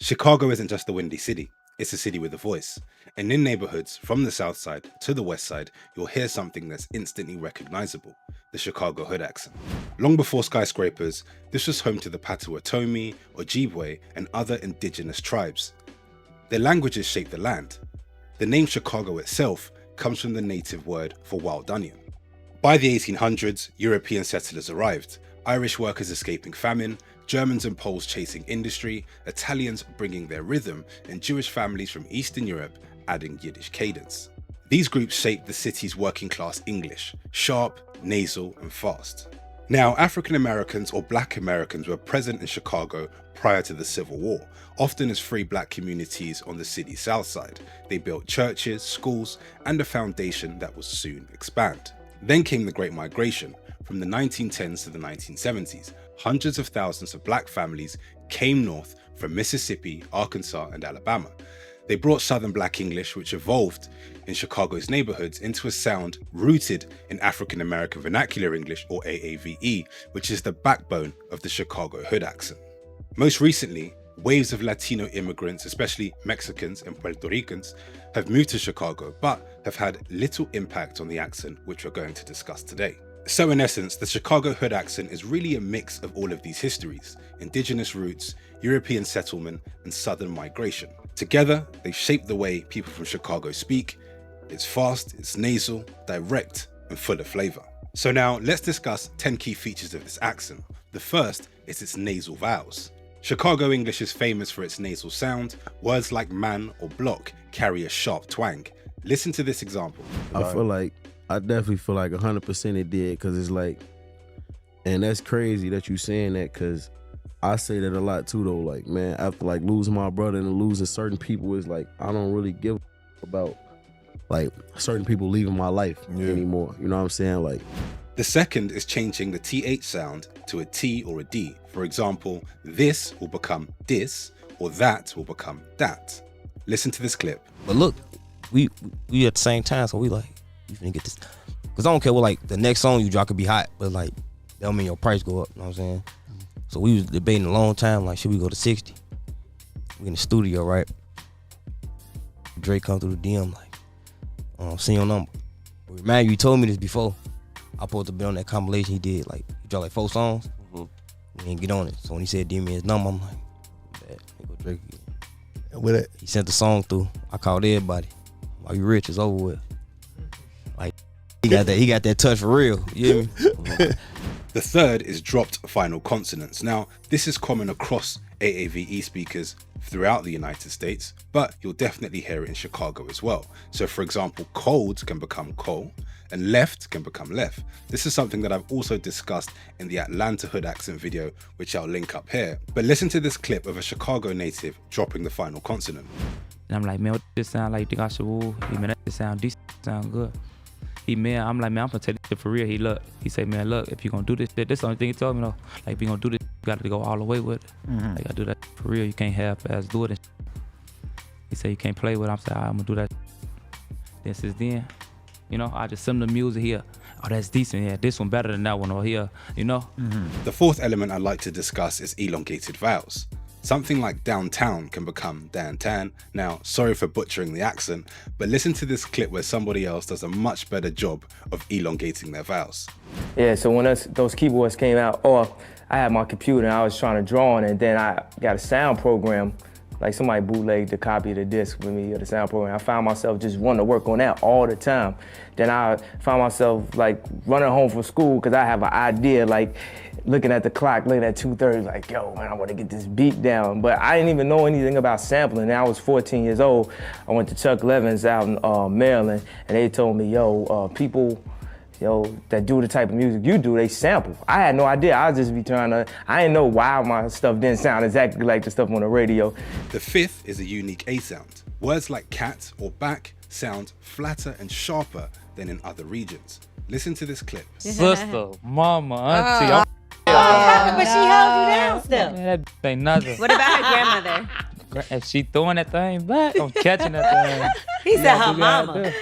Chicago isn't just a windy city, it's a city with a voice. And in neighborhoods from the south side to the west side, you'll hear something that's instantly recognizable, the Chicago hood accent. Long before skyscrapers, this was home to the Potawatomi, Ojibwe, and other indigenous tribes. Their languages shaped the land. The name Chicago itself comes from the native word for wild onion. By the 1800s, European settlers arrived, Irish workers escaping famine, Germans and Poles chasing industry, Italians bringing their rhythm, and Jewish families from Eastern Europe adding Yiddish cadence. These groups shaped the city's working class English, sharp, nasal, and fast. Now, African Americans or Black Americans were present in Chicago prior to the Civil War, often as free Black communities on the city's south side. They built churches, schools, and a foundation that would soon expand. Then came the Great Migration. From the 1910s to the 1970s, hundreds of thousands of Black families came north from Mississippi, Arkansas, and Alabama. They brought Southern Black English, which evolved in Chicago's neighborhoods into a sound rooted in African American Vernacular English, or AAVE, which is the backbone of the Chicago hood accent. Most recently, waves of Latino immigrants, especially Mexicans and Puerto Ricans, have moved to Chicago, but have had little impact on the accent, which we're going to discuss today. So in essence, the Chicago hood accent is really a mix of all of these histories: indigenous roots, European settlement, and Southern migration. Together, they shape the way people from Chicago speak. It's fast, it's nasal, direct, and full of flavor. So now let's discuss 10 key features of this accent. The first is its nasal vowels. Chicago English is famous for its nasal sound. Words like man or block carry a sharp twang. Listen to this example. I definitely feel like 100% it did, because it's like, and that's crazy that you saying that, because I say that a lot too though. Like, man, after like losing my brother and losing certain people, it's like I don't really give about like certain people leaving my life anymore. You know what I'm saying? Like, the second is changing the TH sound to a T or a D. For example, this will become dis, or that will become that. Listen to this clip. But look, we at the same time, so we like, you finna get this. Cause I don't care what like the next song you drop could be hot, but like that don't mean your price go up, you know what I'm saying? So we was debating a long time, like, should we go to 60? We in the studio, right? Drake come through the DM like, send your number. But man, you told me this before. I supposed to be on that compilation he did, like, he dropped like 4 songs. We didn't get on it. So when he said DM me his number, I'm like, bad, here go Drake again. And with it, he sent the song through. I called everybody. Are you rich? It's over with. Like, he got that touch for real. You hear me? The third is dropped final consonants. Now, this is common across AAVE speakers throughout the United States, but you'll definitely hear it in Chicago as well. So for example, cold can become coal, and left can become left. This is something that I've also discussed in the Atlanta hood accent video, which I'll link up here. But listen to this clip of a Chicago native dropping the final consonant. And I'm like, man, what this sound like? You think I should woo? He, man, that sound decent, sound good. He, man, I'm like, man, I'm gonna take this shit for real. He say, man, look, if you gonna do this shit, this is the only thing he told me though. Like, if you gonna do this, you gotta go all the way with it. Like, I do that for real. You can't half-ass do it. He said, you can't play with it. I'm saying, I'm gonna do that. Then since then, you know, I just send the music here. Oh, that's decent. Yeah, this one better than that one over here, you know? The fourth element I'd like to discuss is elongated vowels. Something like downtown can become downtown. Now, sorry for butchering the accent, but listen to this clip where somebody else does a much better job of elongating their vowels. Yeah, so when those keyboards came out, I had my computer and I was trying to draw on it, and then I got a sound program, like somebody bootlegged the copy of the disc with me, or the sound program. I found myself just wanting to work on that all the time. Then I found myself like running home from school because I have an idea, like looking at the clock, looking at 2:30, like, yo, man, I want to get this beat down. But I didn't even know anything about sampling. And I was 14 years old. I went to Chuck Levin's out in Maryland, and they told me, yo, people, that do the type of music you do, they sample. I had no idea. I just be I didn't know why my stuff didn't sound exactly like the stuff on the radio. The fifth is a unique A sound. Words like cat or back sound flatter and sharper than in other regions. Listen to this clip. Sister, mama, auntie. But she held you down still. Man, that ain't nothing. What about her grandmother? If she throwing that thing back, I'm catching that thing. He said her mama.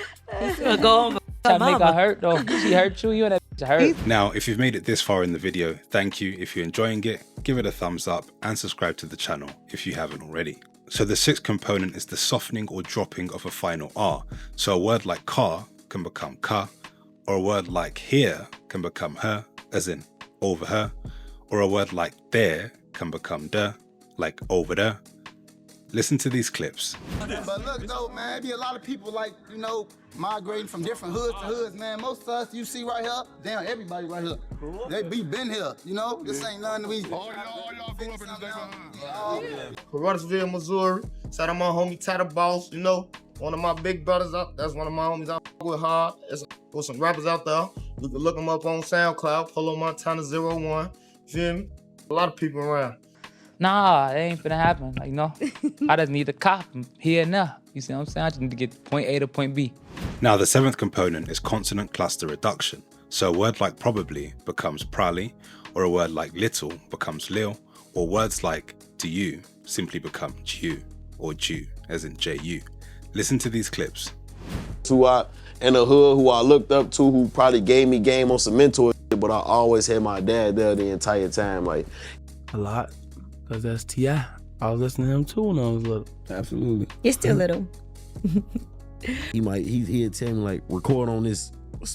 He's gonna go home. Try to make her hurt though. She hurt you, and that bitch hurt. Now, if you've made it this far in the video, thank you. If you're enjoying it, give it a thumbs up and subscribe to the channel if you haven't already. So the sixth component is the softening or dropping of a final R. So a word like car can become ka, or a word like here can become her, as in over her, or a word like there can become da, like over there. Listen to these clips. But look though, man, be a lot of people like, you know, migrating from different hoods to hoods, man. Most of us you see right here, damn everybody right here. They be been here, you know? This ain't nothing we All y'all grew up in this neighborhood. Carruthersville, Missouri. Shout out my homie Tata Boss, you know. One of my big brothers out. That's one of my homies I with hard. There's some rappers out there. You can look them up on SoundCloud, Polo Montana 01. Feel me? A lot of people around. Nah, it ain't finna happen. Like, no. I just need a cop from here and there. You see what I'm saying? I just need to get point A to point B. Now the seventh component is consonant cluster reduction. So a word like probably becomes probably, or a word like little becomes lil, or words like do you simply become ju, or ju, as in ju. Listen to these clips. Who I in the hood, who I looked up to, who probably gave me game on some mentor shit, but I always had my dad there the entire time. Like a lot, cause that's T.I. I was listening to him too when I was little. absolutely. You're still little. He'd tell me like record on this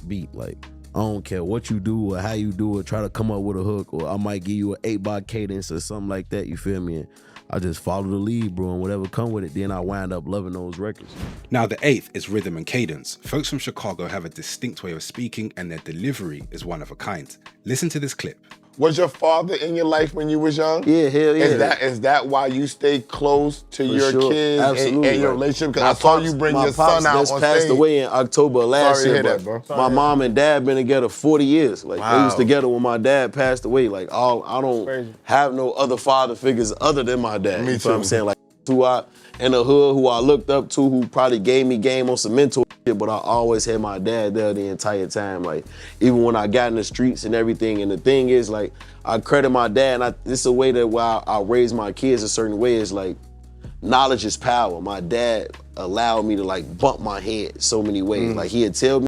beat, like I don't care what you do or how you do it, try to come up with a hook, or I might give you an 8-bar cadence or something like that, you feel me? And I just follow the lead, bro, and whatever come with it, then I wind up loving those records. Now the eighth is rhythm and cadence. Folks from Chicago have a distinct way of speaking and their delivery is one of a kind. Listen to this clip. Was your father in your life when you was young? Yeah, hell yeah. Is that why you stay close to your sure. kids and your relationship? Because I saw you bring your son out on stage. Passed away in October of last year. That, bro. My mom and dad been together 40 years. Like they was together when my dad passed away. Like I don't have no other father figures other than my dad. Me you too. know what I'm saying? Like who I in the hood, who I looked up to, who probably gave me game on some mentor shit, but I always had my dad there the entire time. Like even when I got in the streets and everything. And the thing is, like I credit my dad, and this is a way that why I raise my kids a certain way is like knowledge is power. My dad allowed me to like bump my head so many ways. Like he'd tell me,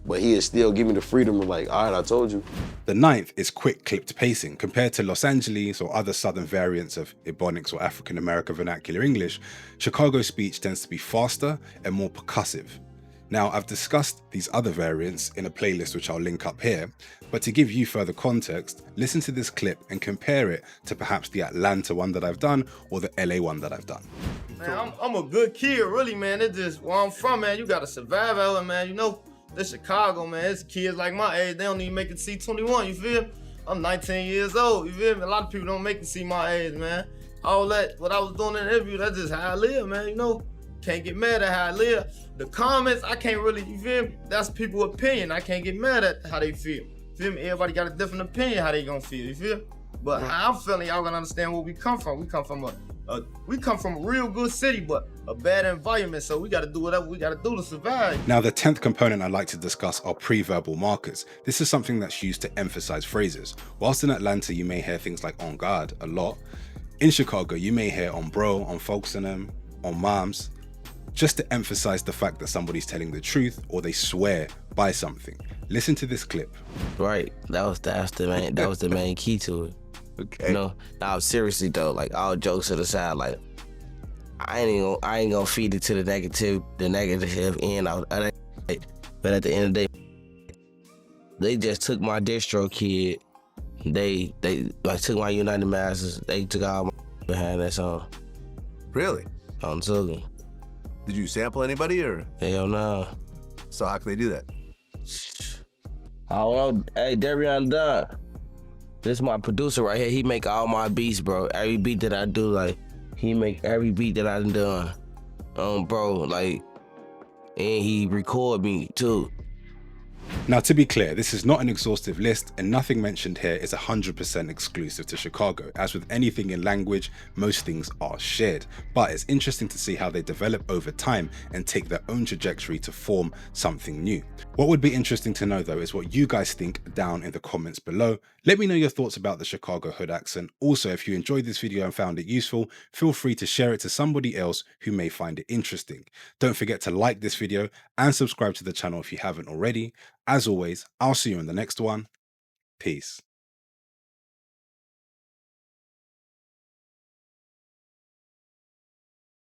but he'd still give me the freedom of like, all right, I told you. The ninth is quick clipped pacing. Compared to Los Angeles or other southern variants of Ebonics or African American Vernacular English, Chicago speech tends to be faster and more percussive. Now, I've discussed these other variants in a playlist which I'll link up here, but to give you further context, listen to this clip and compare it to perhaps the Atlanta one that I've done or the LA one that I've done. Man, I'm a good kid, really, man. It's just where I'm from, man. You gotta survive out here, man. You know, this Chicago, man. It's kids like my age. They don't even make it see 21, you feel me? I'm 19 years old, you feel me? A lot of people don't make it see my age, man. All that, what I was doing in the interview, that's just how I live, man, you know? Can't get mad at how I live. The comments, I can't really, you feel me? That's people's opinion. I can't get mad at how they feel. Feel me? Everybody got a different opinion how they gonna feel, you feel? But how I'm feeling, y'all gonna understand where we come from. We come from a real good city, but a bad environment, so we gotta do whatever we gotta do to survive. Now, the 10th component I'd like to discuss are pre-verbal markers. This is something that's used to emphasize phrases. Whilst in Atlanta, you may hear things like on guard a lot. In Chicago, you may hear on bro, on folks in them, on moms, just to emphasize the fact that somebody's telling the truth or they swear by something. Listen to this clip. Right, that's the main key to it. Okay. You know, now seriously though, like all jokes to the side, like I ain't gonna feed it to the negative end of it. But at the end of the day, they just took my distro kid. They like took my United Masters. They took all my behind that song. Really? On Southern. Did you sample anybody or? Hell no. So how can they do that? Oh, hey, Darian Dunn. This is my producer right here. He make all my beats, bro. Every beat that I do, like, he make every beat that I done. Bro, like, and he record me too. Now, to be clear, this is not an exhaustive list and nothing mentioned here is 100% exclusive to Chicago. As with anything in language, most things are shared, but it's interesting to see how they develop over time and take their own trajectory to form something new. What would be interesting to know though is what you guys think down in the comments below. Let me know your thoughts about the Chicago hood accent. Also, if you enjoyed this video and found it useful, feel free to share it to somebody else who may find it interesting. Don't forget to like this video and subscribe to the channel if you haven't already. As always, I'll see you in the next one. Peace.